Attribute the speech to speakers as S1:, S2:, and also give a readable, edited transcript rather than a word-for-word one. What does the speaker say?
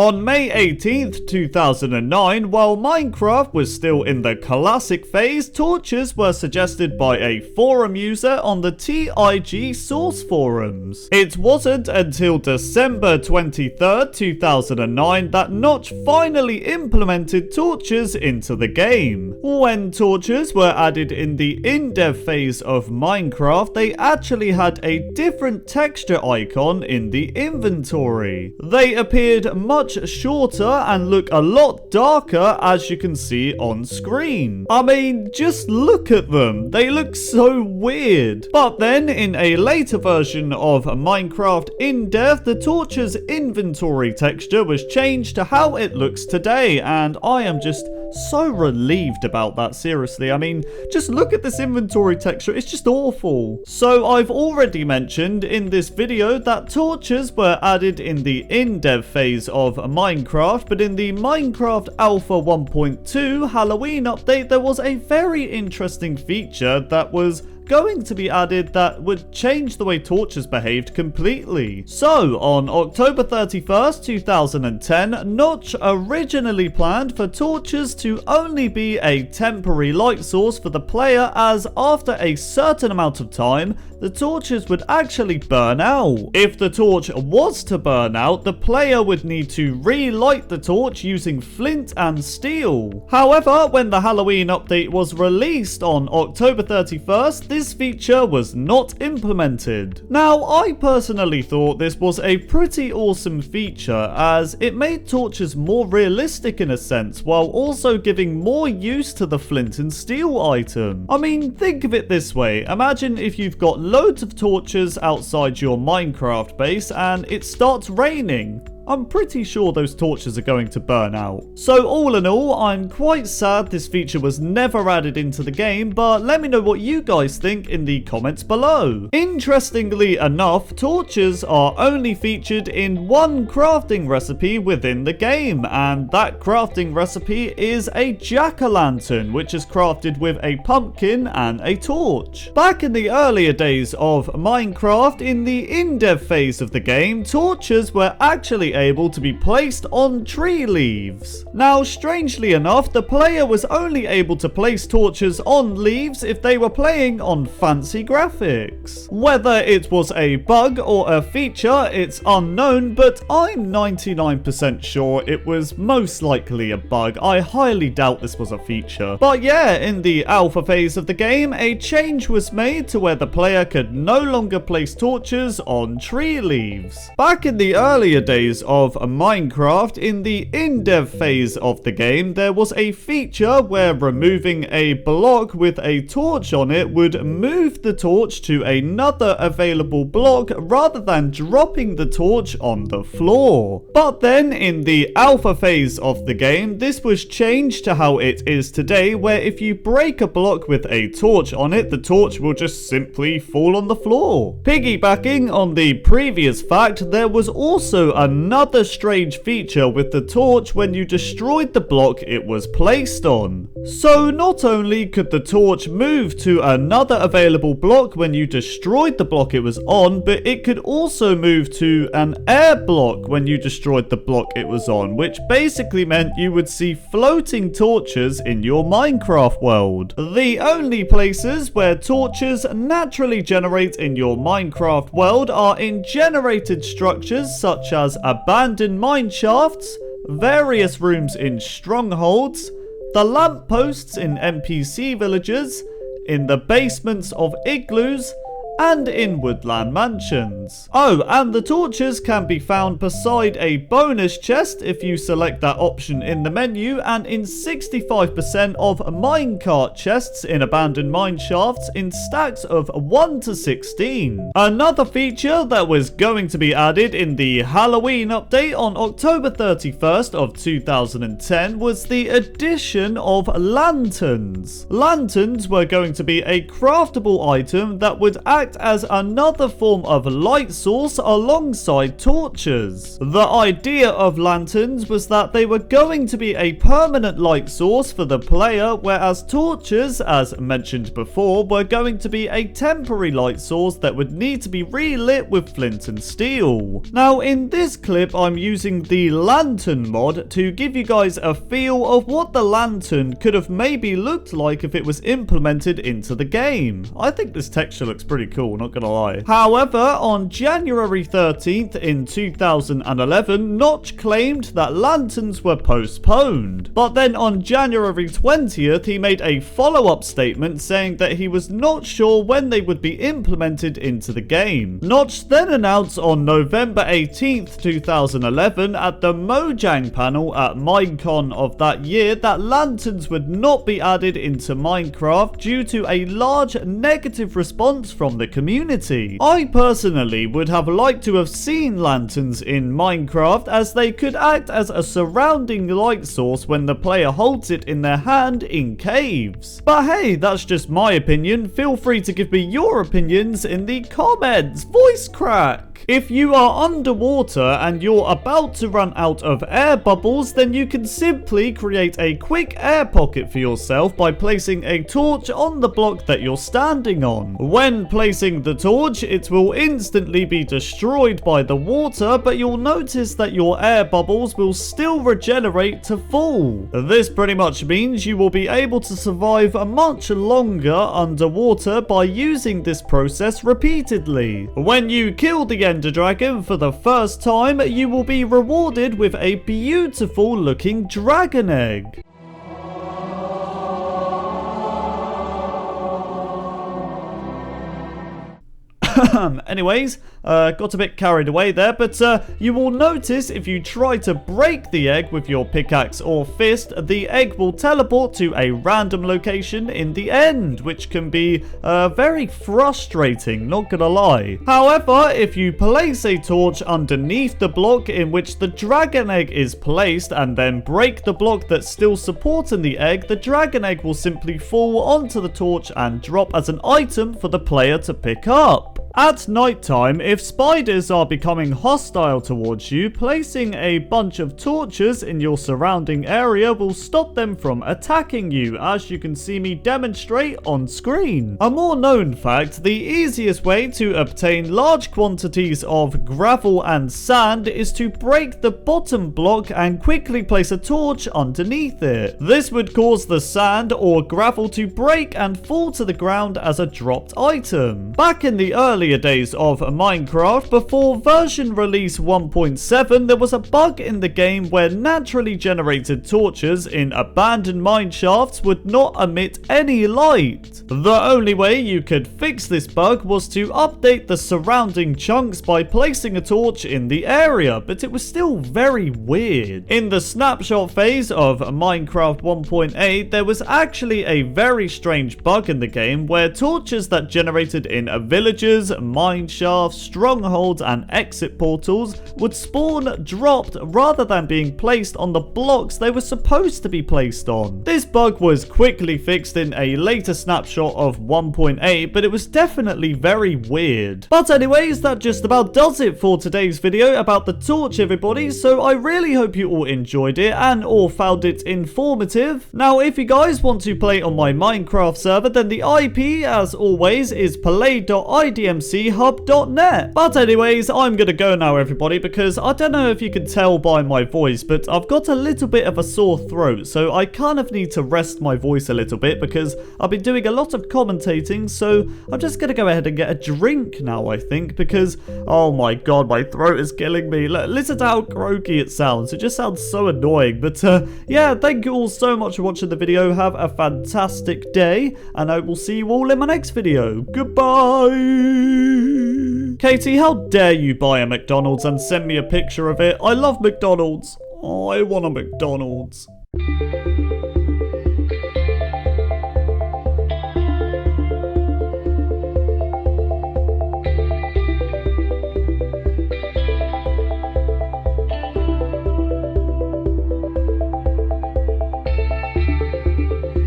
S1: On May 18th, 2009, while Minecraft was still in the classic phase, torches were suggested by a forum user on the TIG source forums. It wasn't until December 23rd, 2009 that Notch finally implemented torches into the game. When torches were added in the in-dev phase of Minecraft, they actually had a different texture icon in the inventory. They appeared much shorter and look a lot darker, as you can see on screen. I mean, just look at them. They look so weird. But then in a later version of Minecraft in-dev, the torches inventory texture was changed to how it looks today, and I am just so relieved about that, seriously. I mean, just look at this inventory texture, it's just awful. So I've already mentioned in this video that torches were added in the in-dev phase of Minecraft, but in the Minecraft Alpha 1.2 Halloween update, there was a very interesting feature that was going to be added that would change the way torches behaved completely. So, on October 31st, 2010, Notch originally planned for torches to only be a temporary light source for the player, as after a certain amount of time, the torches would actually burn out. If the torch was to burn out, the player would need to relight the torch using flint and steel. However, when the Halloween update was released on October 31st, this feature was not implemented. Now, I personally thought this was a pretty awesome feature, as it made torches more realistic in a sense, while also giving more use to the flint and steel item. I mean, think of it this way. Imagine if you've got loads of torches outside your Minecraft base and it starts raining. I'm pretty sure those torches are going to burn out. So all in all, I'm quite sad this feature was never added into the game, but let me know what you guys think in the comments below. Interestingly enough, torches are only featured in one crafting recipe within the game, and that crafting recipe is a jack-o'-lantern, which is crafted with a pumpkin and a torch. Back in the earlier days of Minecraft, in the in-dev phase of the game, torches were actually able to be placed on tree leaves. Now, strangely enough, the player was only able to place torches on leaves if they were playing on fancy graphics. Whether it was a bug or a feature, it's unknown, but I'm 99% sure it was most likely a bug. I highly doubt this was a feature. But yeah, in the alpha phase of the game, a change was made to where the player could no longer place torches on tree leaves. Back in the earlier days of Minecraft, in the in-dev phase of the game, there was a feature where removing a block with a torch on it would move the torch to another available block rather than dropping the torch on the floor. But then in the alpha phase of the game, this was changed to how it is today, where if you break a block with a torch on it, the torch will just simply fall on the floor. Piggybacking on the previous fact, there was also another strange feature with the torch when you destroyed the block it was placed on. So not only could the torch move to another available block when you destroyed the block it was on, but it could also move to an air block when you destroyed the block it was on, which basically meant you would see floating torches in your Minecraft world. The only places where torches naturally generate in your Minecraft world are in generated structures such as abandoned mine shafts, various rooms in strongholds, the lampposts in NPC villages, in the basements of igloos, and in woodland mansions. Oh, and the torches can be found beside a bonus chest if you select that option in the menu, and in 65% of minecart chests in abandoned mine shafts in stacks of 1 to 16. Another feature that was going to be added in the Halloween update on October 31st of 2010 was the addition of lanterns. Lanterns were going to be a craftable item that would act act as another form of light source alongside torches. The idea of lanterns was that they were going to be a permanent light source for the player, whereas torches, as mentioned before, were going to be a temporary light source that would need to be relit with flint and steel. Now in this clip I'm using the lantern mod to give you guys a feel of what the lantern could have maybe looked like if it was implemented into the game. I think this texture looks pretty cool, not gonna lie. However, on January 13th in 2011, Notch claimed that lanterns were postponed. But then on January 20th, he made a follow-up statement saying that he was not sure when they would be implemented into the game. Notch then announced on November 18th, 2011 at the Mojang panel at Minecon of that year that lanterns would not be added into Minecraft due to a large negative response from the community. I personally would have liked to have seen lanterns in Minecraft, as they could act as a surrounding light source when the player holds it in their hand in caves. But hey, that's just my opinion. Feel free to give me your opinions in the comments. Voice crack! If you are underwater and you're about to run out of air bubbles, then you can simply create a quick air pocket for yourself by placing a torch on the block that you're standing on. When placing the torch, it will instantly be destroyed by the water, but you'll notice that your air bubbles will still regenerate to full. This pretty much means you will be able to survive much longer underwater by using this process repeatedly. When you kill the Ender Dragon for the first time, you will be rewarded with a beautiful looking dragon egg. Anyways, got a bit carried away there, but you will notice if you try to break the egg with your pickaxe or fist, the egg will teleport to a random location in the end, which can be very frustrating, not gonna lie. However, if you place a torch underneath the block in which the dragon egg is placed and then break the block that's still supporting the egg, the dragon egg will simply fall onto the torch and drop as an item for the player to pick up. At night time, if spiders are becoming hostile towards you, placing a bunch of torches in your surrounding area will stop them from attacking you, as you can see me demonstrate on screen. A more known fact, the easiest way to obtain large quantities of gravel and sand is to break the bottom block and quickly place a torch underneath it. This would cause the sand or gravel to break and fall to the ground as a dropped item. Back in the earlier days of Minecraft, before version release 1.7, there was a bug in the game where naturally generated torches in abandoned mine shafts would not emit any light. The only way you could fix this bug was to update the surrounding chunks by placing a torch in the area, but it was still very weird. In the snapshot phase of Minecraft 1.8, there was actually a very strange bug in the game where torches that generated in villages, mine shafts, strongholds, and exit portals would spawn dropped rather than being placed on the blocks they were supposed to be placed on. This bug was quickly fixed in a later snapshot of 1.8, but it was definitely very weird. But anyways, that just about does it for today's video about the torch, everybody, so I really hope you all enjoyed it and or found it informative. Now, if you guys want to play on my Minecraft server, then the IP, as always, is play.idmc hub.net. But anyways, I'm gonna go now, everybody, because I don't know if you can tell by my voice, but I've got a little bit of a sore throat, so I kind of need to rest my voice a little bit because I've been doing a lot of commentating. So I'm just gonna go ahead and get a drink now, I think, because oh my god, my throat is killing me. Listen to how croaky it sounds. It just sounds so annoying. But yeah, thank you all so much for watching the video. Have a fantastic day, and I will see you all in my next video. Goodbye. Katie, how dare you buy a McDonald's and send me a picture of it? I love McDonald's. Oh, I want a McDonald's.